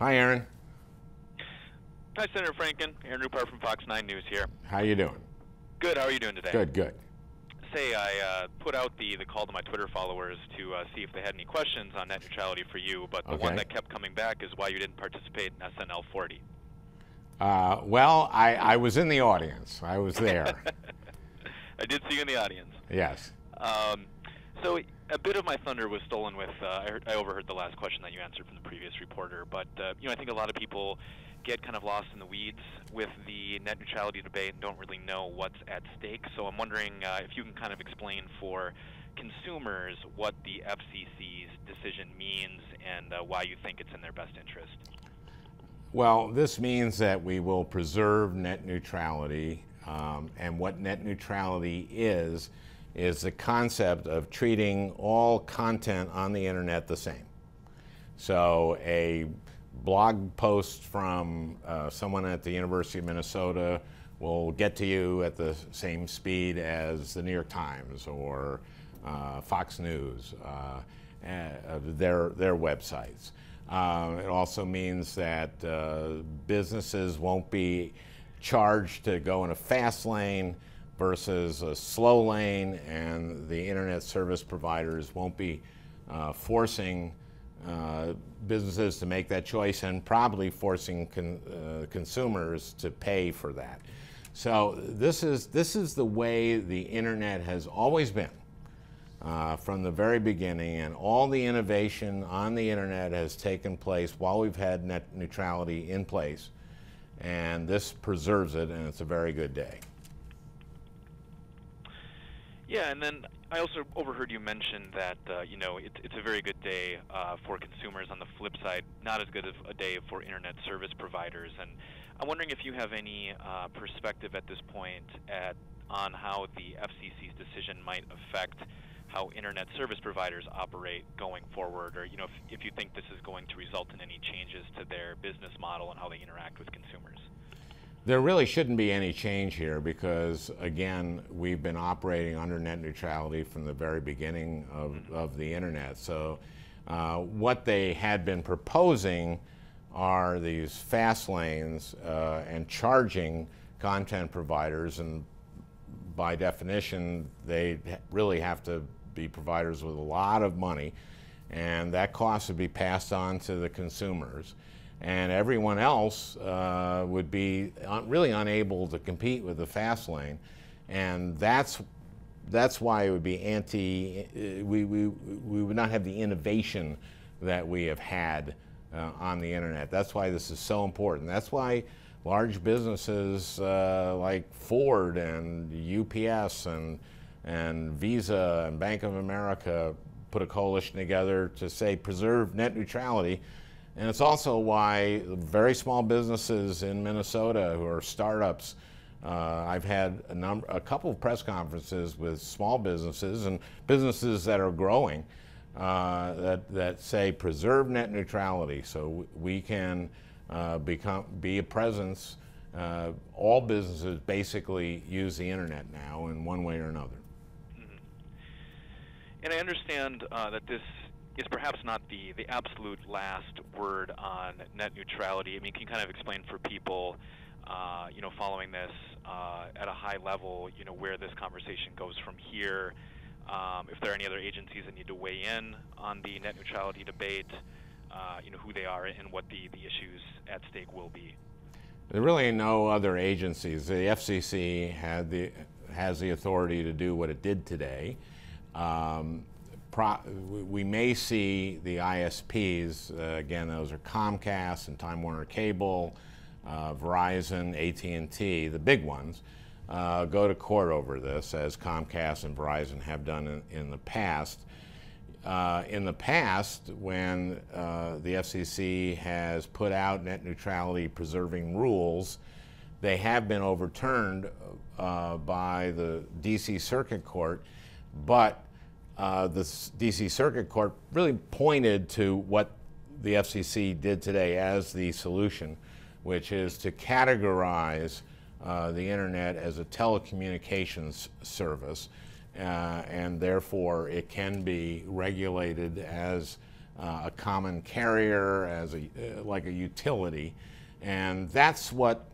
Hi, Aaron. Hi, Senator Franken. Aaron Rupar from Fox 9 News here. How you doing? Good. How are you doing today? Good, good. Say, I put out the call to my Twitter followers to see if they had any questions on net neutrality for you, but the one that kept coming back is why you didn't participate in SNL 40. Well, I was in the audience. I was there. I did see you in the audience. Yes. So a bit of my thunder was stolen with, I overheard the last question that you answered from the previous reporter, but I think a lot of people get kind of lost in the weeds with the net neutrality debate and don't really know what's at stake. So I'm wondering if you can kind of explain for consumers what the FCC's decision means and why you think it's in their best interest. Well, this means that we will preserve net neutrality, and what net neutrality is the concept of treating all content on the internet the same. So a blog post from someone at the University of Minnesota will get to you at the same speed as the New York Times or Fox News, their websites. It also means that businesses won't be charged to go in a fast lane versus a slow lane, and the internet service providers won't be forcing businesses to make that choice, and probably forcing consumers to pay for that. So this is the way the internet has always been from the very beginning, and all the innovation on the internet has taken place while we've had net neutrality in place, and this preserves it, and it's a very good day. Yeah, and then I also overheard you mention that it's a very good day for consumers. On the flip side, not as good of a day for internet service providers. And I'm wondering if you have any perspective at this point on how the FCC's decision might affect how internet service providers operate going forward, or if you think this is going to result in any changes to their business model and how they interact with consumers. There really shouldn't be any change here because, again, we've been operating under net neutrality from the very beginning of the internet. So what they had been proposing are these fast lanes and charging content providers, and by definition they really have to be providers with a lot of money, and that cost would be passed on to the consumers. And everyone else would be really unable to compete with the fast lane, and that's why it would be we would not have the innovation that we have had on the internet. That's why this is so important. That's why large businesses like Ford and UPS and Visa and Bank of America put a coalition together to say preserve net neutrality. And it's also why very small businesses in Minnesota who are startups, I've had a couple of press conferences with small businesses and businesses that are growing that say preserve net neutrality so we can be a presence. All businesses basically use the internet now in one way or another. Mm-hmm. And I understand that this is perhaps not the absolute last word on net neutrality. I mean, can you kind of explain for people, following this at a high level, where this conversation goes from here, if there are any other agencies that need to weigh in on the net neutrality debate, who they are and what the issues at stake will be? There really are no other agencies. The FCC has the authority to do what it did today. We may see the ISPs, again, those are Comcast and Time Warner Cable, Verizon, AT&T, the big ones, go to court over this, as Comcast and Verizon have done in the past. In the past, when the FCC has put out net neutrality preserving rules, they have been overturned by the DC Circuit Court, but the DC Circuit Court really pointed to what the FCC did today as the solution, which is to categorize the internet as a telecommunications service, and therefore it can be regulated as a common carrier, as like a utility, and that's what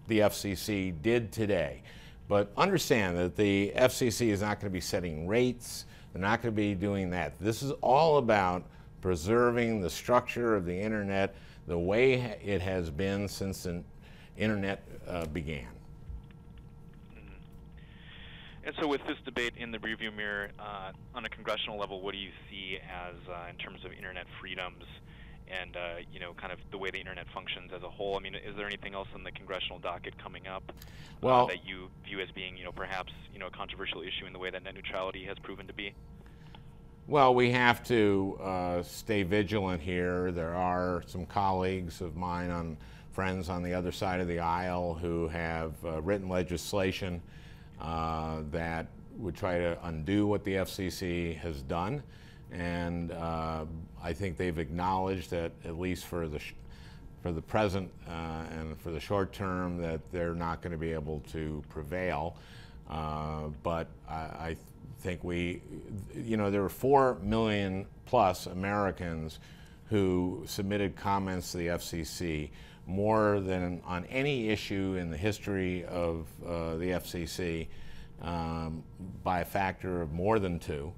the FCC did today. But understand that the FCC is not going to be setting rates. They're not going to be doing that. This is all about preserving the structure of the internet the way it has been since the internet began. And so with this debate in the rearview mirror, on a congressional level, what do you see as, in terms of internet freedoms and, you know, kind of the way the internet functions as a whole? I mean, is there anything else on the congressional docket coming up that you view as being, you know, perhaps, you know, a controversial issue in the way that net neutrality has proven to be? Well, we have to stay vigilant here. There are some colleagues of mine, friends on the other side of the aisle, who have written legislation that would try to undo what the FCC has done, and I think they've acknowledged that, at least for the present and for the short term, that they're not going to be able to prevail. But I think there were 4 million plus Americans who submitted comments to the FCC, more than on any issue in the history of the FCC, by a factor of more than 2.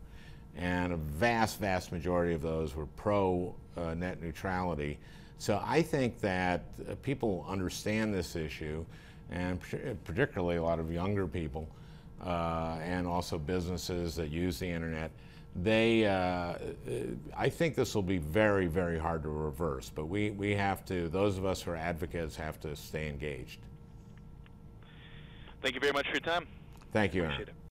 And a vast majority of those were pro net neutrality. So I think that people understand this issue, and particularly a lot of younger people, and also businesses that use the internet. I think this will be very hard to reverse, but we have to, those of us who are advocates, have to stay engaged. Thank you very much for your time. Thank you, Appreciate Aaron. it.